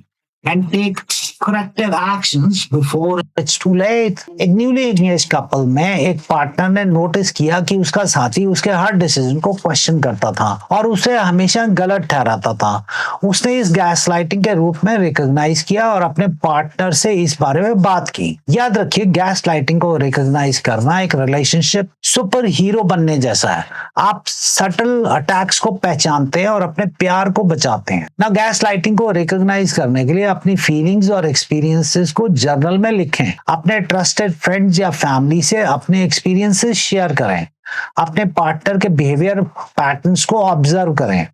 and take corrective actions before it's too late. एक न्यूली engaged कपल में एक पार्टनर ने नोटिस किया कि उसका साथी उसके हर डिसीजन को क्वेश्चन करता था और उसे हमेशा गलत ठहराता था। उसने इस गैसलाइटिंग के रूप में रिकॉग्नाइज किया और अपने पार्टनर से इस बारे में बात की। याद रखिए, गैसलाइटिंग को रिकॉग्नाइज करना एक रिलेशनशिप सुपर हीरो बनने जैसा है। आप सटल अटैक्स को पहचानते हैं और अपने प्यार को बचाते हैं ना। गैसलाइटिंग को रिकॉग्नाइज करने के लिए अपनी फीलिंग्स और एक्सपीरियंसेस को जर्नल में लिखें। अपने ट्रस्टेड फ्रेंड्स या फैमिली से अपने एक्सपीरियंसेस शेयर करें। अपने पार्टनर के बिहेवियर पैटर्न्स को ऑब्जर्व करें।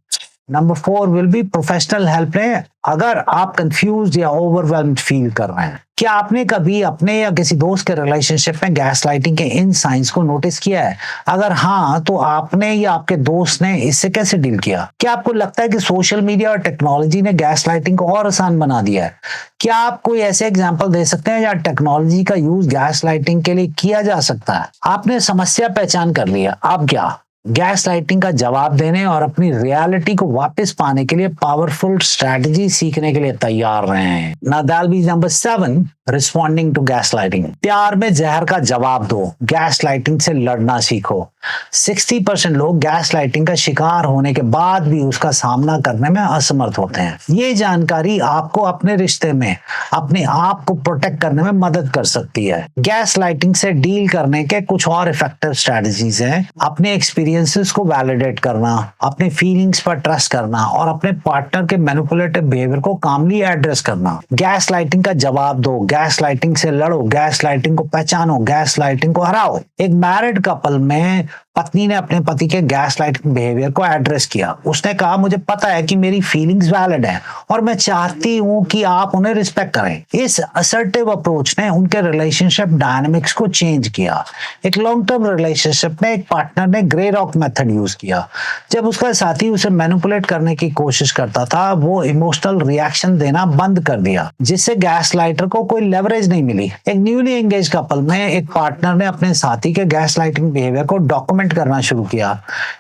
Number 4 will be professional help लें अगर आप कंफ्यूज या ओवरवेल्म्ड फील कर रहे हैं। क्या आपने कभी अपने या किसी दोस्त के रिलेशनशिप में गैसलाइटिंग के इन साइंस को नोटिस किया है? अगर हाँ, तो आपने या आपके दोस्त ने इससे कैसे डील किया? क्या आपको लगता है कि सोशल मीडिया और टेक्नोलॉजी ने गैसलाइटिंग को और आसान बना दिया है? क्या आप कोई ऐसे एग्जाम्पल दे सकते हैं जहाँ टेक्नोलॉजी का यूज गैसलाइटिंग के लिए किया जा सकता है? आपने समस्या पहचान कर लिया, अब क्या? गैस लाइटिंग का जवाब देने और अपनी रियलिटी को वापस पाने के लिए पावरफुल स्ट्रैटेजी सीखने के लिए तैयार रहे हैं। Now number 7, responding to gaslighting. प्यार में जहर का जवाब दो, गैस लाइटिंग से लड़ना सीखो। 60% लोग गैस लाइटिंग का शिकार होने के बाद भी उसका सामना करने में असमर्थ होते हैं। ये जानकारी आपको अपने रिश्ते में अपने आप को प्रोटेक्ट करने में मदद कर सकती है। गैस लाइटिंग से डील करने के कुछ और इफेक्टिव स्ट्रेटजीज हैं। अपने एक्सपीरियंसेस को वैलिडेट करना, अपने फीलिंग्स पर ट्रस्ट करना और अपने पार्टनर के मैनिपुलेटिव बिहेवियर को कामली एड्रेस करना। गैस लाइटिंग का जवाब दो, गैस लाइटिंग से लड़ो, गैस लाइटिंग को पहचानो, गैस लाइटिंग को हराओ। एक मैरिड कपल में पत्नी ने अपने पति के गैसलाइटिंग बिहेवियर को एड्रेस किया। उसने कहा, मुझे पता है कि मेरी फीलिंग्स वैलिड हैं और मैं चाहती हूं कि आप उन्हें रिस्पेक्ट करें। इस असर्टिव अप्रोच ने उनके रिलेशनशिप डायनामिक्स को चेंज किया। एक लॉन्ग टर्म रिलेशनशिप में एक पार्टनर ने ग्रे रॉक मेथड यूज किया। जब उसका साथी उसे मैनिपुलेट करने की कोशिश करता था, वो इमोशनल रिएक्शन देना बंद कर दिया, जिससे गैसलाइटर को कोई लेवरेज नहीं मिली। एक न्यूली एंगेज कपल में एक पार्टनर ने अपने साथी के गैसलाइटिंग बिहेवियर को डॉक्यूमेंट करना शुरू किया।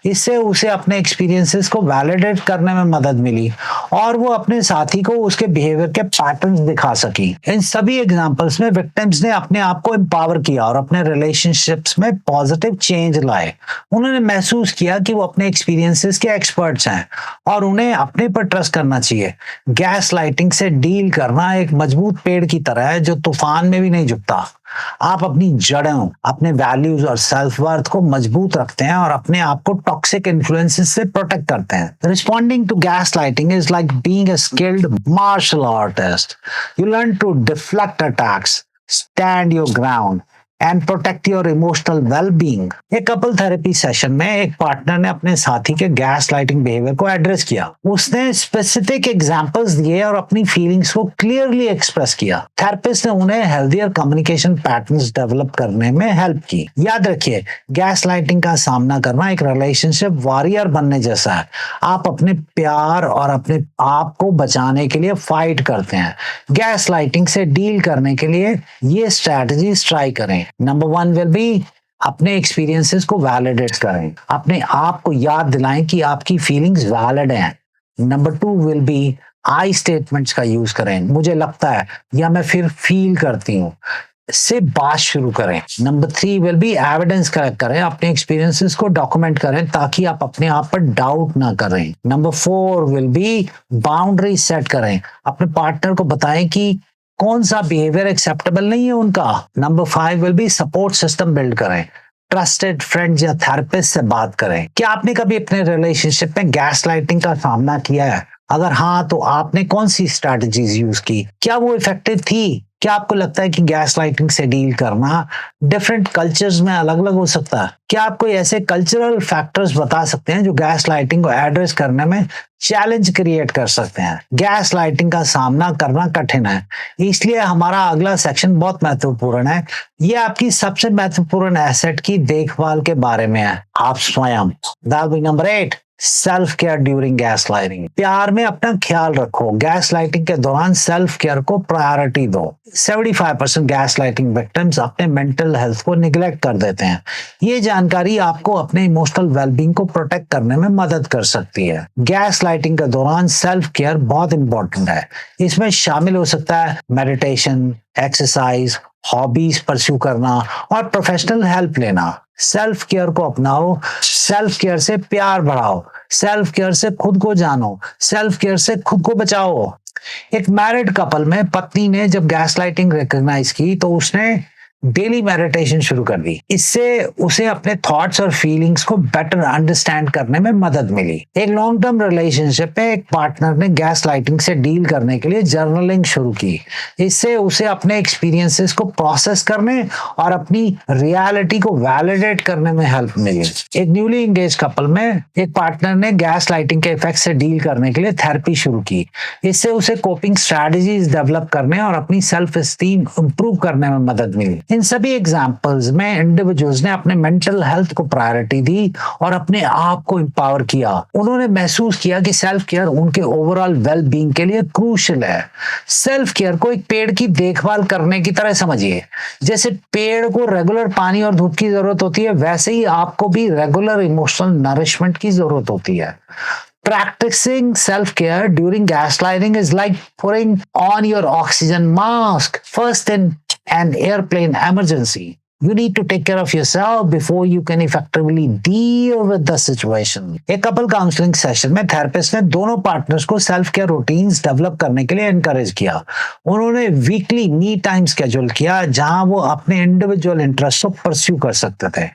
इससे उसे अपने एक्सपीरियंसेस को वैलिडेट करने में मदद मिली और वो अपने साथी को उसके बिहेवियर के पैटर्न्स दिखा सकी। इन सभी एग्जांपल्स में विक्टिम्स ने अपने आप को एम्पावर किया और अपने रिलेशनशिप्स में पॉजिटिव चेंज लाए। उन्होंने महसूस किया कि वो अपने एक्सपीरियंसेस के एक्सपर्ट्स हैं और उन्हें अपने पर ट्रस्ट करना चाहिए। गैस लाइटिंग से डील करना एक मजबूत पेड़ की तरह है जो तूफान में भी नहीं झुकता। आप अपनी जड़ों, अपने वैल्यूज और सेल्फ वर्थ को मजबूत रखते हैं और अपने आप को टॉक्सिक इन्फ्लुएंसेस से प्रोटेक्ट करते हैं। Responding to gaslighting is like being a skilled martial artist. You learn to deflect attacks, stand your ground and protect your emotional wellbeing. एक कपल थेरेपी सेशन में एक पार्टनर ने अपने साथी के गैस लाइटिंग बिहेवियर को address किया। उसने स्पेसिफिक एग्जांपल्स दिए और अपनी फीलिंग्स को क्लियरली एक्सप्रेस किया। थेरेपिस्ट ने उन्हें हेल्दियर कम्युनिकेशन पैटर्न्स डेवलप करने में हेल्प की। याद रखिए, गैस लाइटिंग का सामना करना एक रिलेशनशिप वॉरियर बनने जैसा है। आप अपने प्यार और अपने आप को बचाने के लिए फाइट करते हैं। गैस लाइटिंग से डील करने के लिए ये स्ट्रैटेजीज ट्राई करें। नंबर 1 विल बी अपने एक्सपीरियंसेस को वैलिडेट करें। अपने आप को याद दिलाएं कि आपकी फीलिंग्स वैलिड हैं। Number 2 will be I statements का यूज करें। मुझे लगता है या मैं फिर फील करती हूँ से बात शुरू करें। Number 3 will B evidence collect करें। अपने एक्सपीरियंसेस को डॉक्यूमेंट करें ताकि आप अपने आप पर डाउट ना करें। Number 4 will B boundary set करें। अपने पार्टनर को बताएं कि कौन सा बिहेवियर एक्सेप्टेबल नहीं है उनका। Number 5 will B support system build करें। ट्रस्टेड फ्रेंड्स या थेरेपिस्ट से बात करें। क्या आपने कभी अपने रिलेशनशिप में गैस लाइटिंग का सामना किया है? अगर हाँ, तो आपने कौन सी स्ट्रैटेजीज यूज की? क्या वो इफेक्टिव थी? क्या आपको लगता है कि गैस लाइटिंग से डील करना डिफरेंट कल्चर्स में अलग अलग हो सकता है? क्या आप कोई ऐसे कल्चरल फैक्टर्स बता सकते हैं जो गैस लाइटिंग को एड्रेस करने में चैलेंज क्रिएट कर सकते हैं? गैस लाइटिंग का सामना करना कठिन है, इसलिए हमारा अगला सेक्शन बहुत महत्वपूर्ण है। ये आपकी सबसे महत्वपूर्ण एसेट की देखभाल के बारे में है, आप स्वयं। Number 8, self care during gas lighting. प्यार में अपना ख्याल रखो। गैस लाइटिंग के दौरान सेल्फ केयर को प्रायोरिटी दो। 75% गैस लाइटिंग विक्टिम्स अपने मेंटल हेल्थ को निग्लेक्ट कर देते हैं। ये जानकारी आपको अपने इमोशनल वेलबींग को प्रोटेक्ट करने में मदद कर सकती है। गैस लाइटिंग के दौरान सेल्फ केयर बहुत इंपॉर्टेंट है। इसमें शामिल हो सकता है मेडिटेशन, एक्सरसाइज, हॉबीज परस्यू करना और प्रोफेशनल हेल्प लेना। सेल्फ केयर को अपनाओ, सेल्फ केयर से प्यार बढ़ाओ, सेल्फ केयर से खुद को जानो, सेल्फ केयर से खुद को बचाओ। एक मैरिड कपल में पत्नी ने जब गैस लाइटिंग रिकॉग्नाइज की तो उसने डेली मेडिटेशन शुरू कर दी। इससे उसे अपने थॉट्स और फीलिंग्स को बेटर अंडरस्टैंड करने में मदद मिली। एक लॉन्ग टर्म रिलेशनशिप में एक पार्टनर ने गैस लाइटिंग से डील करने के लिए जर्नलिंग शुरू की। इससे उसे अपने एक्सपीरियंसेस को प्रोसेस करने और अपनी रियलिटी को वैलिडेट करने में हेल्प मिली। एक न्यूली एंगेज कपल में एक पार्टनर ने गैस लाइटिंग के इफेक्ट से डील करने के लिए थेरेपी शुरू की। इससे उसे कोपिंग स्ट्रैटेजीज डेवलप करने और अपनी सेल्फ एस्टीम इंप्रूव करने में मदद मिली। इन सभी एग्जाम्पल्स में इंडिविजुअल्स ने अपने मेंटल हेल्थ को प्रायोरिटी दी और अपने आप को एम्पावर किया। उन्होंने महसूस किया कि सेल्फ केयर उनके ओवरऑल वेल बीइंग के लिए क्रूशियल है। सेल्फ केयर को एक पेड़ की देखभाल करने की तरह समझिए। जैसे पेड़ को रेगुलर पानी और धूप की जरूरत होती है, वैसे ही आपको भी रेगुलर इमोशनल नरिशमेंट की जरूरत होती है। Practicing self-care during gaslighting is like putting on your oxygen mask first in an airplane emergency. You need to take care of yourself before you can effectively deal with the situation. एक couple counselling session में therapist ने दोनों partners को self care routines develop करने के लिए encourage किया। उन्होंने वीकली मी टाइम स्केड्यूल किया जहां वो अपने इंडिविजुअल इंटरेस्ट को परस्यू कर सकते थे।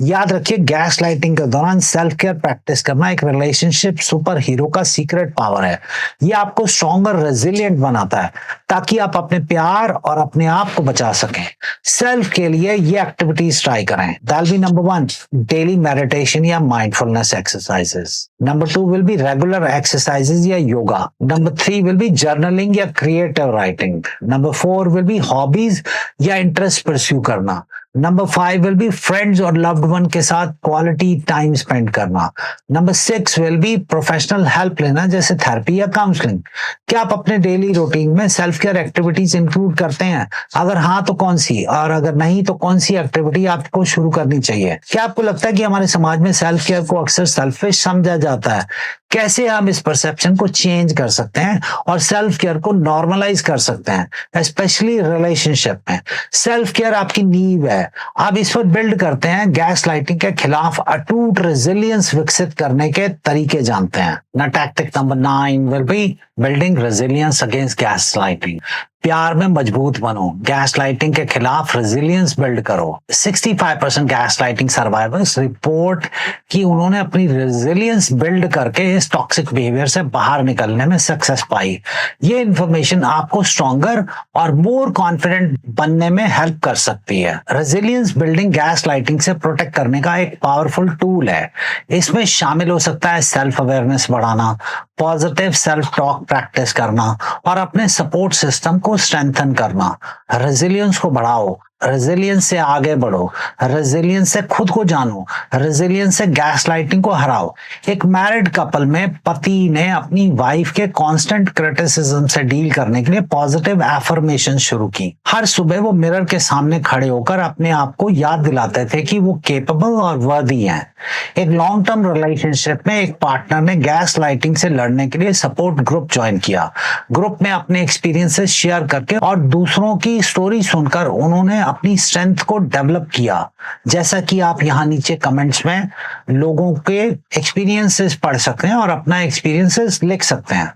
याद रखिए, गैस लाइटिंग के दौरान सेल्फ केयर प्रैक्टिस करना एक रिलेशनशिप सुपर हीरो का सीक्रेट पावर है। ये आपको स्ट्रॉन्गर, रेजिलिएंट बनाता है ताकि आप अपने प्यार और अपने आप को बचा सकें। सेल्फ के लिए ये एक्टिविटीज ट्राई करें। That be number 1, daily meditation या mindfulness exercises. Number 2 will be regular exercises या yoga. Number 3 will be journaling या creative writing. Number 4 will be hobbies या इंटरेस्ट परस्यू करना। नंबर 5 विल बी फ्रेंड्स और loved one के साथ quality time spend करना। Number 6 will be professional help लेना, जैसे थेरेपी या काउंसलिंग। क्या आप अपने डेली रूटीन में सेल्फ केयर एक्टिविटीज इंक्लूड करते हैं? अगर हाँ, तो कौन सी? और अगर नहीं, तो कौन सी एक्टिविटी आपको शुरू करनी चाहिए? क्या आपको लगता है कि हमारे समाज में सेल्फ केयर को अक्सर सेल्फिश समझा जाता है? कैसे हम इस परसेप्शन को चेंज कर सकते हैं और सेल्फ केयर को नॉर्मलाइज कर सकते हैं, स्पेशली रिलेशनशिप में? सेल्फ केयर आपकी नींव है, आप इस पर बिल्ड करते हैं। गैस लाइटिंग के खिलाफ अटूट रेजिलियंस विकसित करने के तरीके जानते हैं। ना tactic number 9 will be building resilience against gas lighting. प्यार में मजबूत बनो, गैस लाइटिंग के खिलाफ रेजिलियंस बिल्ड करो। 65% गैस लाइटिंग सर्वाइवर्स रिपोर्ट कि उन्होंने अपनी रेजिलियंस बिल्ड करके इस टॉक्सिक बिहेवियर से बाहर निकलने में सक्सेस पाई। ये इंफॉर्मेशन आपको स्ट्रॉन्गर और मोर कॉन्फिडेंट बनने में हेल्प कर सकती है। रेजिलियंस बिल्डिंग गैस लाइटिंग से प्रोटेक्ट करने का एक पावरफुल टूल है। इसमें शामिल हो सकता है सेल्फ अवेयरनेस बढ़ाना, पॉजिटिव सेल्फ टॉक प्रैक्टिस करना और अपने सपोर्ट सिस्टम को स्ट्रेंथन करना। रेजिलियंस को बढ़ाओ, रेजिलियंस से आगे बढ़ो, रेजिलियंस से खुद को जानो, रेजिलियंस से गैस लाइटिंग को हराओ। एक मैरिड कपल में पति ने अपनी वाइफ के कांस्टेंट क्रिटिसिज्म से डील करने के लिए पॉजिटिव एफर्मेशन शुरू की। हर सुबह वो मिरर के सामने खड़े होकर अपने आप को याद दिलाते थे कि वो केपेबल और वर्दी हैं। एक लॉन्ग टर्म रिलेशनशिप में एक पार्टनर ने गैस लाइटिंग से लड़ने के लिए सपोर्ट ग्रुप ज्वाइन किया। ग्रुप में अपने एक्सपीरियंसेस शेयर करके और दूसरों की स्टोरी सुनकर उन्होंने अपनी स्ट्रेंथ को डेवलप किया। जैसा कि आप यहाँ नीचे कमेंट्स में लोगों के एक्सपीरियंसेस पढ़ सकते हैं और अपना एक्सपीरियंसेस लिख सकते हैं।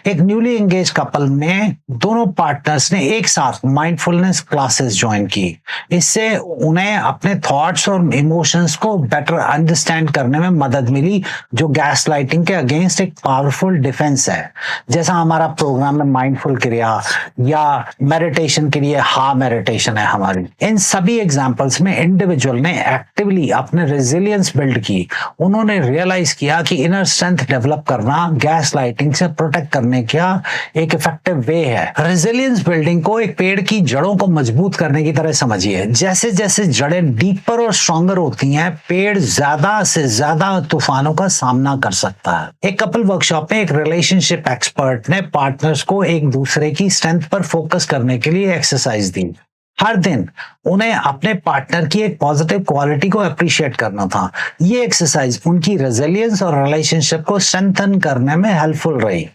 एक न्यूली एंगेज कपल में दोनों पार्टनर्स ने एक साथ माइंडफुलनेस क्लासेस ज्वाइन की। इससे उन्हें अपने थॉट्स और इमोशंस को बेटर अंडरस्टैंड करने में मदद मिली, जो गैस लाइटिंग के अगेंस्ट एक पावरफुल डिफेंस है। जैसा हमारा प्रोग्राम में माइंडफुल क्रिया या मेडिटेशन के लिए हा मेडिटेशन है हमारी। इन सभी एग्जांपल्स में इंडिविजुअल ने एक्टिवली अपने रेजिलियंस बिल्ड की। उन्होंने रियलाइज किया कि इनर स्ट्रेंथ डेवलप करना गैस लाइटिंग से प्रोटेक्ट करने का एक इफेक्टिव वे है। रेजिलियंस बिल्डिंग को एक पेड़ की जड़ों को मजबूत करने की तरह समझिए। जैसे जैसे जड़ें डीपर और स्ट्रॉन्गर होती हैं, पेड़ ज्यादा से ज्यादा तूफानों का सामना कर सकता है। एक कपल वर्कशॉप में एक रिलेशनशिप एक्सपर्ट ने पार्टनर्स को एक दूसरे की स्ट्रेंथ पर फोकस करने के लिए एक्सरसाइज दी। हर दिन उन्हें अपने पार्टनर की एक पॉजिटिव क्वालिटी को अप्रिशिएट करना था। ये एक्सरसाइज उनकी रेजिलियंस और रिलेशनशिप को स्ट्रेंथन करने में हेल्पफुल रही।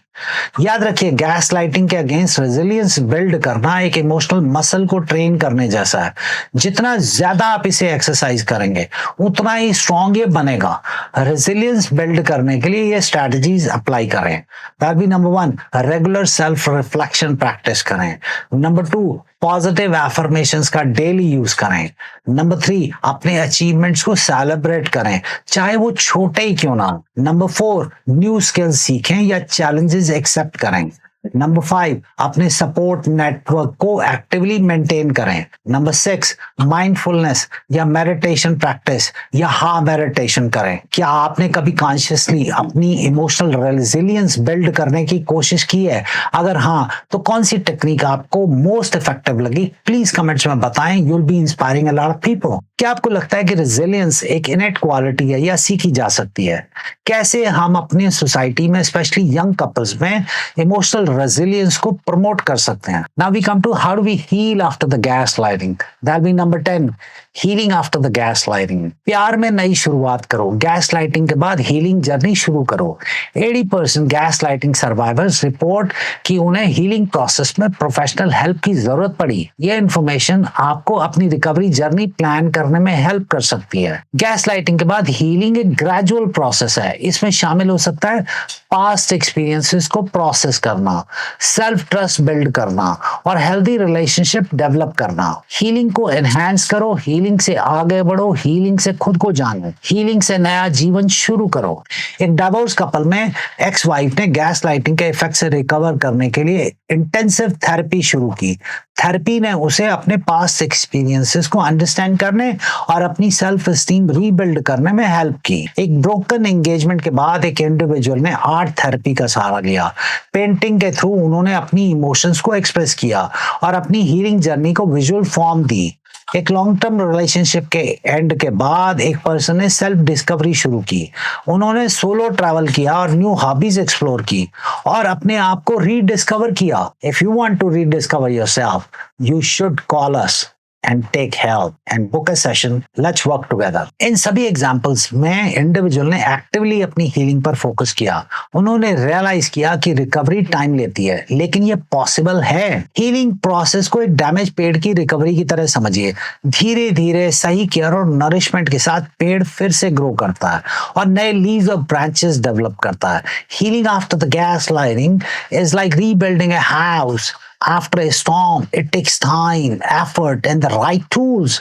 याद रखिए, गैस लाइटिंग के अगेंस्ट रेजिलियंस बिल्ड करना एक इमोशनल मसल को ट्रेन करने जैसा है। जितना ज्यादा आप इसे एक्सरसाइज करेंगे उतना ही स्ट्रॉन्ग ये बनेगा। रेजिलियंस बिल्ड करने के लिए ये स्ट्रेटजीज अप्लाई करें। That be number 1, regular self reflection practice करें। नंबर 2, पॉजिटिव एफर्मेशंस का डेली यूज करें। नंबर 3, अपने अचीवमेंट्स को सेलिब्रेट करें, चाहे वो छोटे ही क्यों ना। नंबर 4, न्यू स्किल्स सीखें या चैलेंजेस एक्सेप्ट करें। नंबर 5, अपने सपोर्ट नेटवर्क को एक्टिवली मेंटेन करें। नंबर 6, माइंडफुलनेस या मेडिटेशन प्रैक्टिस या हा मेडिटेशन करें। क्या आपने कभी कॉन्शियसली अपनी इमोशनल रेजिलियंस बिल्ड करने की कोशिश की है? अगर हाँ, तो कौन सी टेक्निक आपको मोस्ट इफेक्टिव लगी? प्लीज कमेंट्स में बताएं। You will be inspiring a lot of people. क्या आपको लगता है कि रेजिलियंस एक इनेट क्वालिटी है या सीखी जा सकती है? कैसे हम अपनी सोसाइटी में, स्पेशली यंग कपल्स में, इमोशनल रेजिलियंस को प्रमोट कर सकते हैं? Now we come to how do we heal after the gaslighting. That be number 10, healing after the gaslighting. प्यार में नई शुरुआत करो। गैस लाइटिंग के बाद हीलिंग जर्नी शुरू करो। 80% गैस लाइटिंग सर्वाइवर्स रिपोर्ट कि उन्हें हीलिंग प्रोसेस में प्रोफेशनल हेल्प की जरूरत पड़ी। यह इंफॉर्मेशन आपको अपनी रिकवरी जर्नी प्लान करने में हेल्प कर सकती है। गैस लाइटिंग के बाद हीलिंग एक ग्रेजुअल प्रोसेस है। इसमें शामिल हो सकता है पास्ट एक्सपीरियंसेस को प्रोसेस करना, सेल्फ ट्रस्ट बिल्ड करना और हेल्दी रिलेशनशिप डेवलप करना। हीलिंग को एनहांस करो, हीलिंग से आगे बढ़ो, हीलिंग से खुद को जानो, हीलिंग से नया जीवन शुरू करो। एक डाइवोर्स कपल में एक्स वाइफ ने गैस लाइटिंग के इफेक्ट से रिकवर करने के लिए इंटेंसिव थेरेपी शुरू की। थेरेपी ने उसे अपने पास्ट एक्सपीरियंसेस को अंडरस्टैंड करने और अपनी सेल्फ एस्टीम रीबिल्ड करने में हेल्प की। एक ब्रोकन एंगेजमेंट के बाद एक इंडिविजुअल ने आर्ट थेरेपी का सहारा लिया। पेंटिंग के थ्रू उन्होंने अपनी इमोशंस को एक्सप्रेस किया और अपनी हीलिंग जर्नी को विजुअल फॉर्म दी। एक लॉन्ग टर्म रिलेशनशिप के एंड के बाद एक पर्सन ने सेल्फ डिस्कवरी शुरू की। उन्होंने सोलो ट्रैवल किया और न्यू हॉबीज एक्सप्लोर की और अपने आप को रीडिस्कवर किया। If you want to rediscover yourself, you should call us and take help and book a session. Let's work together. इन सभी एग्जाम्पल्स में इंडिविजुअल ने एक्टिवली अपनी हीलिंग पर फोकस किया। उन्होंने रियलाइज किया कि रिकवरी टाइम लेती है, लेकिन ये पॉसिबल है। हीलिंग प्रोसेस को एक डैमेज पेड़ की रिकवरी की तरह समझिए। धीरे धीरे सही केयर और नरिशमेंट के साथ पेड़ फिर से ग्रो करता है और नए लीव्स और ब्रांचेस डेवलप करता है। Healing after the gaslighting is like rebuilding a house after a storm. It takes time, effort, and the right tools.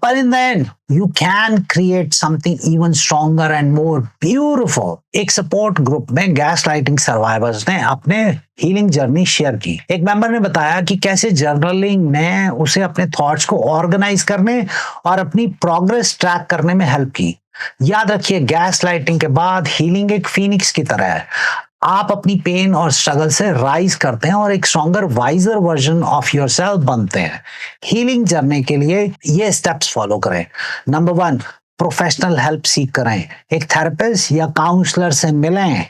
But in the end, you can create something even stronger and more beautiful. एक support group में gas lighting survivors ने अपने healing journey share की। एक member ने बताया कि कैसे जर्नलिंग ने उसे अपने थॉट्स को ऑर्गेनाइज करने और अपनी प्रोग्रेस ट्रैक करने में हेल्प की। याद रखिए, गैस लाइटिंग के बाद हीलिंग एक फीनिक्स की तरह है। आप अपनी पेन और स्ट्रगल से राइज करते हैं और एक stronger, wiser version of yourself बनते हैं। हीलिंग जर्नी के लिए ये स्टेप्स फॉलो करें। नंबर 1, प्रोफेशनल हेल्प सीख करें। एक थेरेपिस्ट या काउंसलर से मिलें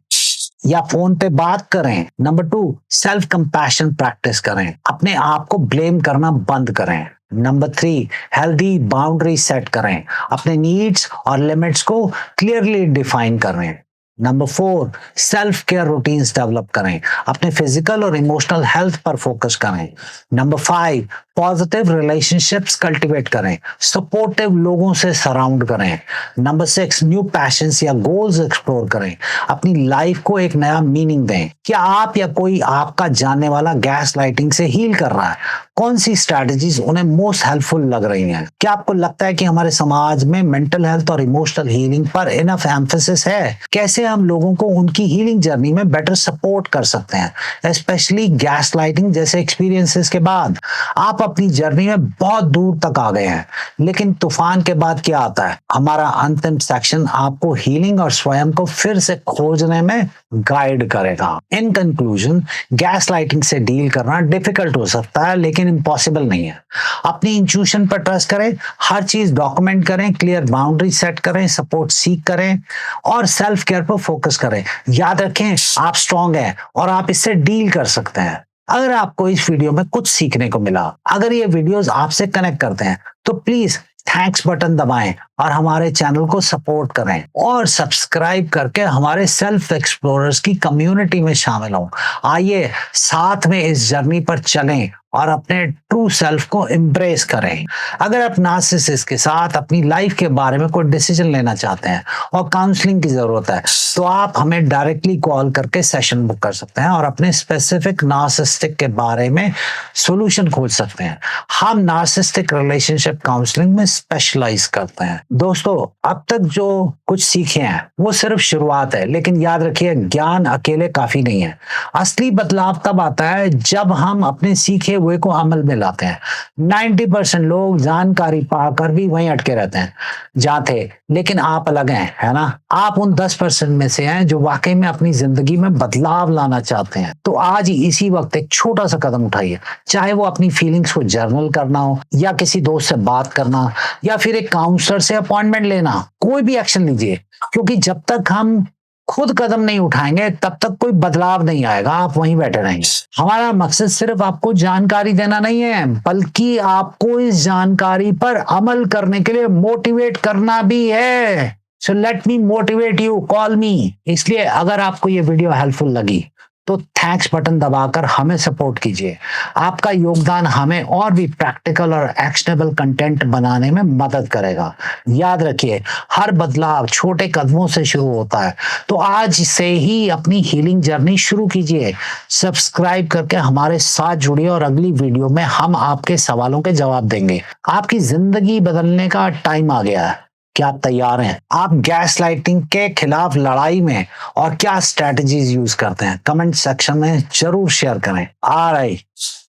या फोन पे बात करें। नंबर 2, सेल्फ कंपैशन प्रैक्टिस करें। अपने आप को ब्लेम करना बंद करें। नंबर 3, हेल्दी बाउंड्री सेट करें। अपने नीड्स और लिमिट्स को क्लियरली डिफाइन करें। Number 4, self care routines develop करें। अपने फिजिकल और इमोशनल हेल्थ पर फोकस करें। नंबर 5, पॉजिटिव रिलेशनशिप्स कल्टीवेट करें, सपोर्टिव लोगों से सराउंड करें। नंबर 6, न्यू पैशंस या गोल्स एक्सप्लोर करें, अपनी लाइफ को एक नया मीनिंग दें। क्या आप या कोई आपका जानने वाला गैस लाइटिंग से हील कर रहा है? कौन सी स्ट्रैटेजीज उन्हें मोस्ट हेल्पफुल लग रही हैं? क्या आपको लगता है कि हमारे समाज में मेंटल हेल्थ और इमोशनल हीलिंग पर इनफ एम्फेसिस है? कैसे हम लोगों को उनकी हीलिंग जर्नी में बेटर सपोर्ट कर सकते हैं, स्पेशली गैस लाइटिंग जैसे एक्सपीरियंसेस के बाद? आप अपनी जर्नी में बहुत दूर तक आ गए हैं, लेकिन तूफान के बाद क्या आता है? हमारा अंतिम सेक्शन आपको हीलिंग और स्वयं को फिर से खोजने में गाइड करेगा। इन कंक्लूजन, गैस लाइटिंग से डील करना डिफिकल्ट हो सकता है, लेकिन इम्पॉसिबल नहीं है। अपनी इंट्यूशन पर ट्रस्ट करें, हर चीज डॉक्यूमेंट करें, क्लियर बाउंड्री सेट करें, सपोर्ट सीख करें और सेल्फ केयर पर फोकस करें। याद रखें, आप स्ट्रांग हैं और आप इससे डील कर सकते हैं। अगर आपको इस वीडियो में कुछ सीखने को मिला, अगर ये वीडियोस आपसे कनेक्ट करते हैं, तो प्लीज थैंक्स बटन दबाएं और हमारे चैनल को सपोर्ट करें और सब्सक्राइब करके हमारे सेल्फ एक्सप्लोरर्स की कम्युनिटी में शामिल हों। आइए साथ में इस जर्नी पर चलें और अपने ट्रू सेल्फ को एम्ब्रेस करें। अगर आप नार्सिसिस्ट के साथ अपनी लाइफ के बारे में कोई डिसीजन लेना चाहते हैं और काउंसलिंग की जरूरत है, तो आप हमें डायरेक्टली कॉल करके सेशन बुक कर सकते हैं और अपने स्पेसिफिक नार्सिसिस्टिक के बारे में सॉल्यूशन खोज सकते हैं। हम नार्सिसिस्टिक रिलेशनशिप काउंसलिंग में स्पेशलाइज करते हैं। दोस्तों, अब तक जो कुछ सीखे हैं वो सिर्फ शुरुआत है, लेकिन याद रखिए, ज्ञान अकेले काफी नहीं है। असली बदलाव तब आता है जब हम अपने सीखे हुए को अमल में लाते हैं। 90% लोग जानकारी पाकर भी वहीं अटके रहते हैं जहां थे, लेकिन आप अलग हैं, है ना? आप उन 10% में से हैं जो वाकई में अपनी जिंदगी में बदलाव लाना चाहते हैं। तो आज ही इसी वक्त एक छोटा सा कदम उठाइए, चाहे वो अपनी फीलिंग्स को जर्नल करना हो, या किसी दोस्त से बात करना, या फिर एक काउंसलर से अपॉइंटमेंट लेना। कोई भी एक्शन लीजिए, क्योंकि जब तक हम खुद कदम नहीं उठाएंगे तब तक कोई बदलाव नहीं आएगा। आप वहीं बैठे रहेंगे। हमारा मकसद सिर्फ आपको जानकारी देना नहीं है, बल्कि आपको इस जानकारी पर अमल करने के लिए मोटिवेट करना भी है। So let me motivate you, call मी। इसलिए अगर आपको ये वीडियो हेल्पफुल लगी तो थैंक्स बटन दबाकर हमें सपोर्ट कीजिए। आपका योगदान हमें और भी प्रैक्टिकल और एक्शनेबल कंटेंट बनाने में मदद करेगा। याद रखिए, हर बदलाव छोटे कदमों से शुरू होता है। तो आज से ही अपनी हीलिंग जर्नी शुरू कीजिए। सब्सक्राइब करके हमारे साथ जुड़िए और अगली वीडियो में हम आपके सवालों के जवाब देंगे। आपकी जिंदगी बदलने का टाइम आ गया है। क्या आप तैयार हैं? आप गैस लाइटिंग के खिलाफ लड़ाई में और क्या स्ट्रेटजीज यूज करते हैं? कमेंट सेक्शन में जरूर शेयर करें। Alright,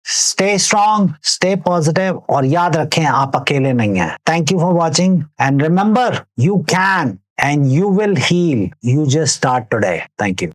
stay strong, stay positive और याद रखें, आप अकेले नहीं हैं। Thank you for watching and remember, you can and you will heal. You just start today. Thank you.